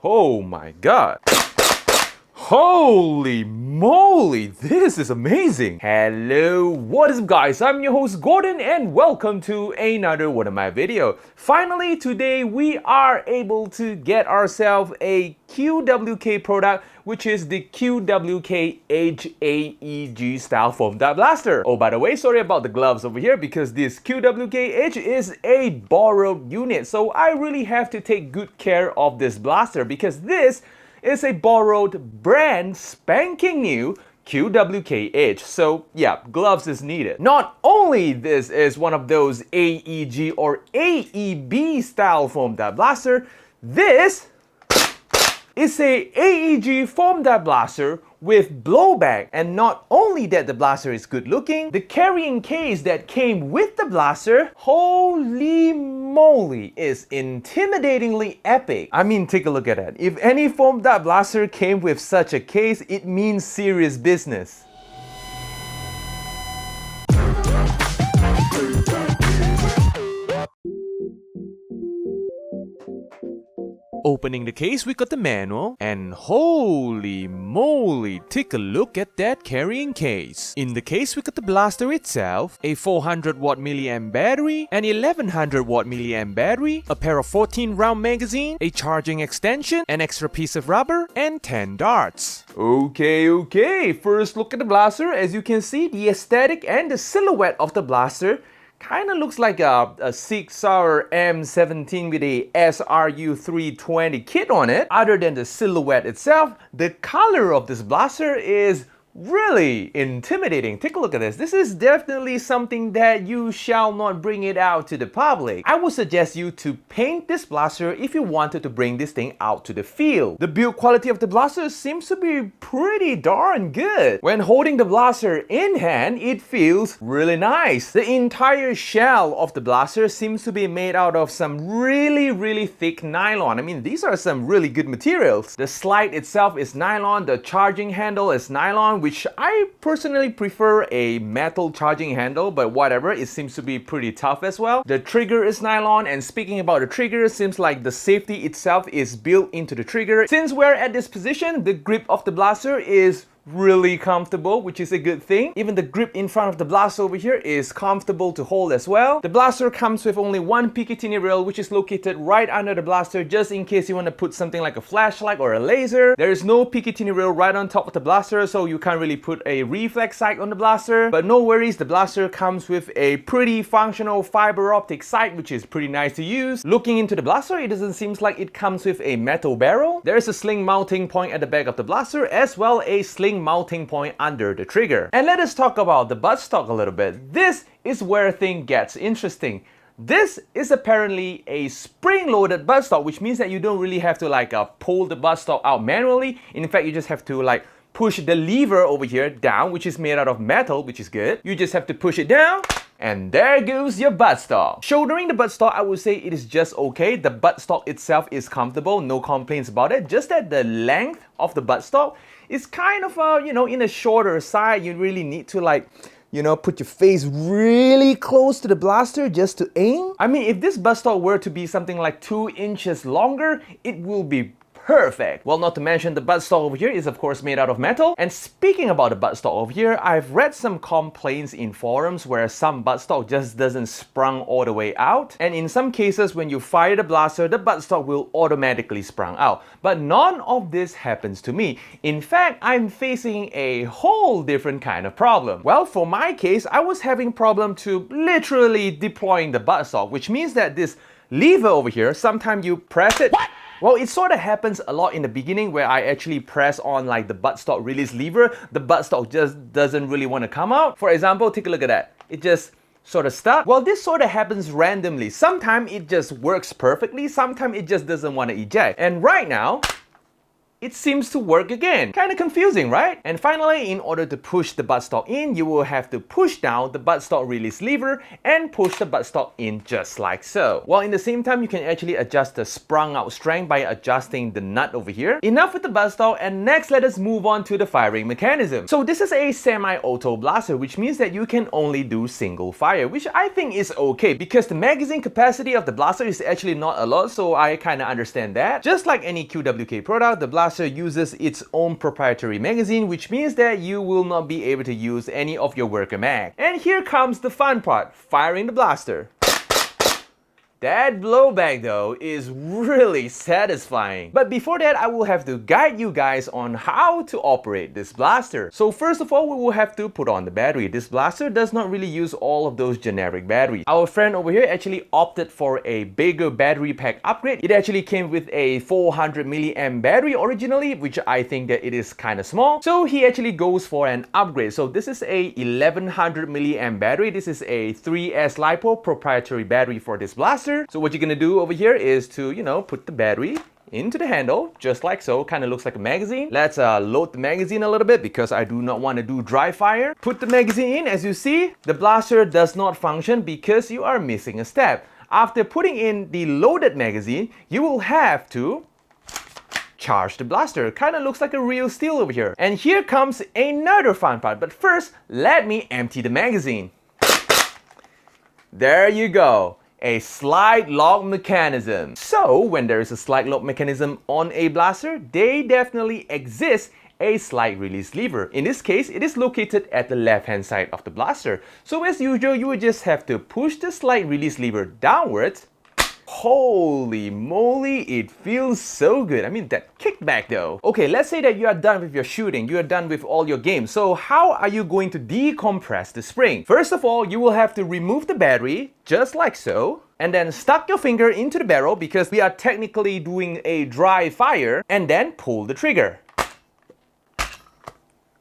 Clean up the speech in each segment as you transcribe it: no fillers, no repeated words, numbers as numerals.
Oh my god. Holy moly, this is amazing! Hello, what is up guys? I'm your host Gordon and welcome to another one of my video. Finally, today we are able to get ourselves a QWK product, which is the QWK EDGE AEG style foam dart blaster. Oh, by the way, sorry about the gloves over here because this QWK EDGE is a borrowed unit, so I really have to take good care of this blaster because this is a borrowed, brand spanking new QWK EDGE. So yeah, gloves is needed. Not only this is one of those AEG or AEB style foam dart blaster, this is a AEG foam dart blaster with blowback. And not only that the blaster is good looking, the carrying case that came with the blaster, holy moly, is intimidatingly epic. I mean, take a look at that. If any foam dart blaster came with such a case, it means serious business. Opening the case, we got the manual, and holy moly, take a look at that carrying case. In the case, we got the blaster itself, a 400 watt milliamp battery, an 1100 watt milliamp battery, a pair of 14 round magazine, a charging extension, an extra piece of rubber, and 10 darts. Okay, first look at the blaster. As you can see, the aesthetic and the silhouette of the blaster kind of looks like a Sig Sauer M17 with a SRU 320 kit on it. Other than the silhouette itself, the color of this blaster is really intimidating. Take a look at this. This is definitely something that you shall not bring it out to the public. I would suggest you to paint this blaster if you wanted to bring this thing out to the field. The build quality of the blaster seems to be pretty darn good. When holding the blaster in hand, it feels really nice. The entire shell of the blaster seems to be made out of some really thick nylon. I mean, these are some really good materials. The slide itself is nylon, the charging handle is nylon, which I personally prefer a metal charging handle, but whatever, it seems to be pretty tough as well. The trigger is nylon, and speaking about the trigger, it seems like the safety itself is built into the trigger. Since we're at this position, the grip of the blaster is really comfortable, which is a good thing. Even the grip in front of the blaster over here is comfortable to hold as well. The blaster comes with only one Picatinny rail, which is located right under the blaster, just in case you want to put something like a flashlight or a laser. There is no Picatinny rail right on top of the blaster, so you can't really put a reflex sight on the blaster. But no worries, the blaster comes with a pretty functional fiber optic sight, which is pretty nice to use. Looking into the blaster, it doesn't seem like it comes with a metal barrel. There is a sling mounting point at the back of the blaster, as well as a sling mounting point under the trigger. And let us talk about the buttstock a little bit. This is where things gets interesting. This is apparently a spring-loaded buttstock, which means that you don't really have to pull the buttstock out manually. In fact, you just have to push the lever over here down, which is made out of metal, which is good. You just have to push it down, and there goes your buttstock. Shouldering the buttstock, I would say it is just okay. The buttstock itself is comfortable, no complaints about it. Just that the length of the buttstock is kind of, in a shorter side. You really need to put your face really close to the blaster just to aim. I mean, if this buttstock were to be something like 2 inches longer, it will be perfect. Well, not to mention the buttstock over here is of course made out of metal. And speaking about the buttstock over here, I've read some complaints in forums where some buttstock just doesn't sprung all the way out. And in some cases, when you fire the blaster, the buttstock will automatically sprung out. But none of this happens to me. In fact, I'm facing a whole different kind of problem. Well, for my case, I was having problem to literally deploying the buttstock, which means that this lever over here, sometimes you press it. What? Well, it sort of happens a lot in the beginning where I actually press on the buttstock release lever. The buttstock just doesn't really want to come out. For example, take a look at that. It just sort of stuck. Well, this sort of happens randomly. Sometimes it just works perfectly. Sometimes it just doesn't want to eject. And right now, it seems to work again. Kinda confusing, right? And finally, in order to push the buttstock in, you will have to push down the buttstock release lever and push the buttstock in just like so. While in the same time, you can actually adjust the sprung out strength by adjusting the nut over here. Enough with the buttstock, and next let us move on to the firing mechanism. So this is a semi-auto blaster, which means that you can only do single fire, which I think is okay because the magazine capacity of the blaster is actually not a lot, so I kinda understand that. Just like any QWK product, the blaster uses its own proprietary magazine, which means that you will not be able to use any of your worker mag. And here comes the fun part, firing the blaster. That blowback though is really satisfying. But before that, I will have to guide you guys on how to operate this blaster. So first of all, we will have to put on the battery. This blaster does not really use all of those generic batteries. Our friend over here actually opted for a bigger battery pack upgrade. It actually came with a 400 milliamp battery originally, which I think that it is kind of small. So he actually goes for an upgrade. So this is a 1100 milliamp battery. This is a 3S LiPo proprietary battery for this blaster. So what you're gonna do over here is to, put the battery into the handle, just like so. Kind of looks like a magazine. Let's load the magazine a little bit because I do not want to do dry fire. Put the magazine in. As you see, the blaster does not function because you are missing a step. After putting in the loaded magazine, you will have to charge the blaster. Kind of looks like a real steel over here. And here comes another fun part. But first, let me empty the magazine. There you go. A slide lock mechanism. So when there is a slide lock mechanism on a blaster, they definitely exist a slide release lever. In this case, it is located at the left hand side of the blaster. So as usual, you would just have to push the slide release lever downwards. Holy moly, it feels so good. I mean, that kickback though. Okay, let's say that you are done with your shooting, you are done with all your games. So how are you going to decompress the spring? First of all, you will have to remove the battery, just like so, and then stuck your finger into the barrel because we are technically doing a dry fire, and then pull the trigger.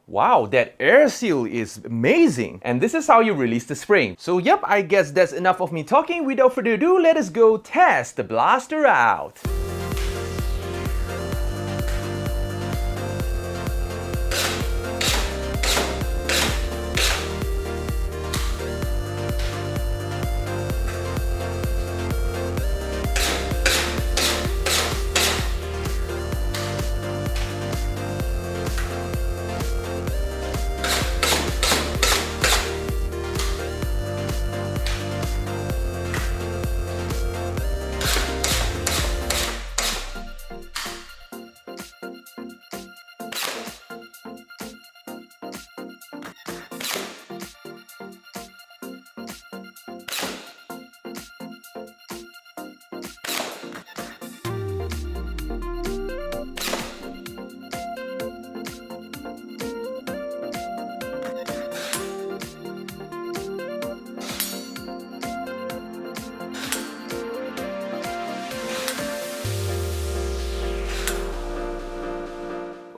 Wow, that air seal is amazing. And this is how you release the spring. So yep, I guess that's enough of me talking. Without further ado, let us go test the blaster out.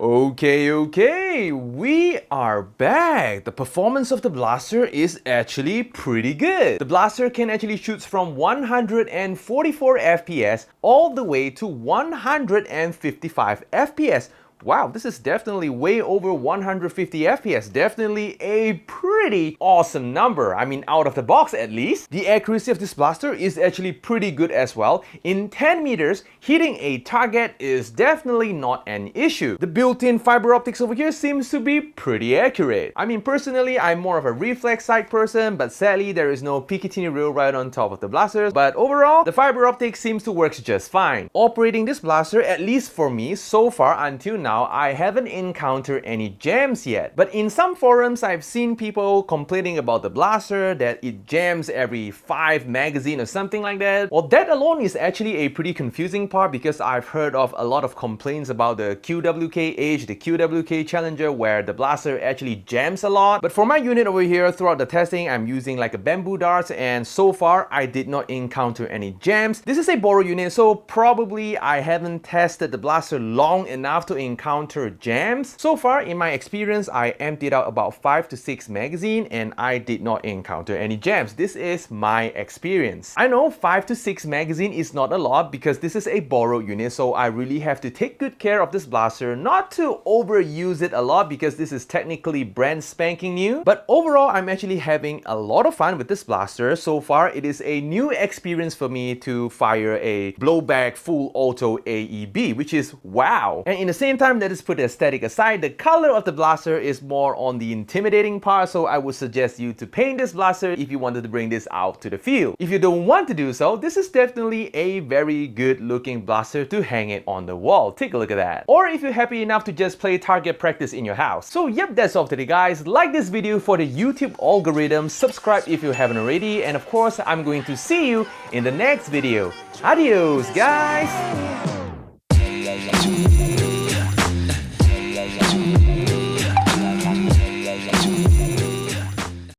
Okay, we are back. The performance of the blaster is actually pretty good. The blaster can actually shoot from 144 FPS all the way to 155 FPS. Wow, this is definitely way over 150 FPS. Definitely a pretty awesome number. I mean, out of the box at least. The accuracy of this blaster is actually pretty good as well. In 10 meters, hitting a target is definitely not an issue. The built-in fiber optics over here seems to be pretty accurate. I mean, personally, I'm more of a reflex sight person, but sadly, there is no Picatinny rail right on top of the blaster. But overall, the fiber optics seems to work just fine. Operating this blaster, at least for me, so far until now, I haven't encountered any jams yet. But in some forums, I've seen people complaining about the blaster, that it jams every 5 magazine or something like that. Well, that alone is actually a pretty confusing part because I've heard of a lot of complaints about the QWK EDGE, the QWK Challenger, where the blaster actually jams a lot. But for my unit over here, throughout the testing, I'm using like a bamboo dart, and so far, I did not encounter any jams. This is a borrow unit, so probably I haven't tested the blaster long enough to encounter encounter jams. So far in my experience, I emptied out about 5 to 6 magazines and I did not encounter any jams. This is my experience. I know 5 to 6 magazine is not a lot because this is a borrowed unit, so I really have to take good care of this blaster, not to overuse it a lot because this is technically brand spanking new. But overall, I'm actually having a lot of fun with this blaster. So far, it is a new experience for me to fire a Blowback full auto AEB, which is wow. And in the same time, let us put the aesthetic aside, the color of the blaster is more on the intimidating part, so I would suggest you to paint this blaster if you wanted to bring this out to the field. If you don't want to do so, this is definitely a very good looking blaster to hang it on the wall. Take a look at that. Or if you're happy enough to just play target practice in your house. So yep, that's all today guys. Like this video for the YouTube algorithm, subscribe if you haven't already, and of course I'm going to see you in the next video. Adios guys!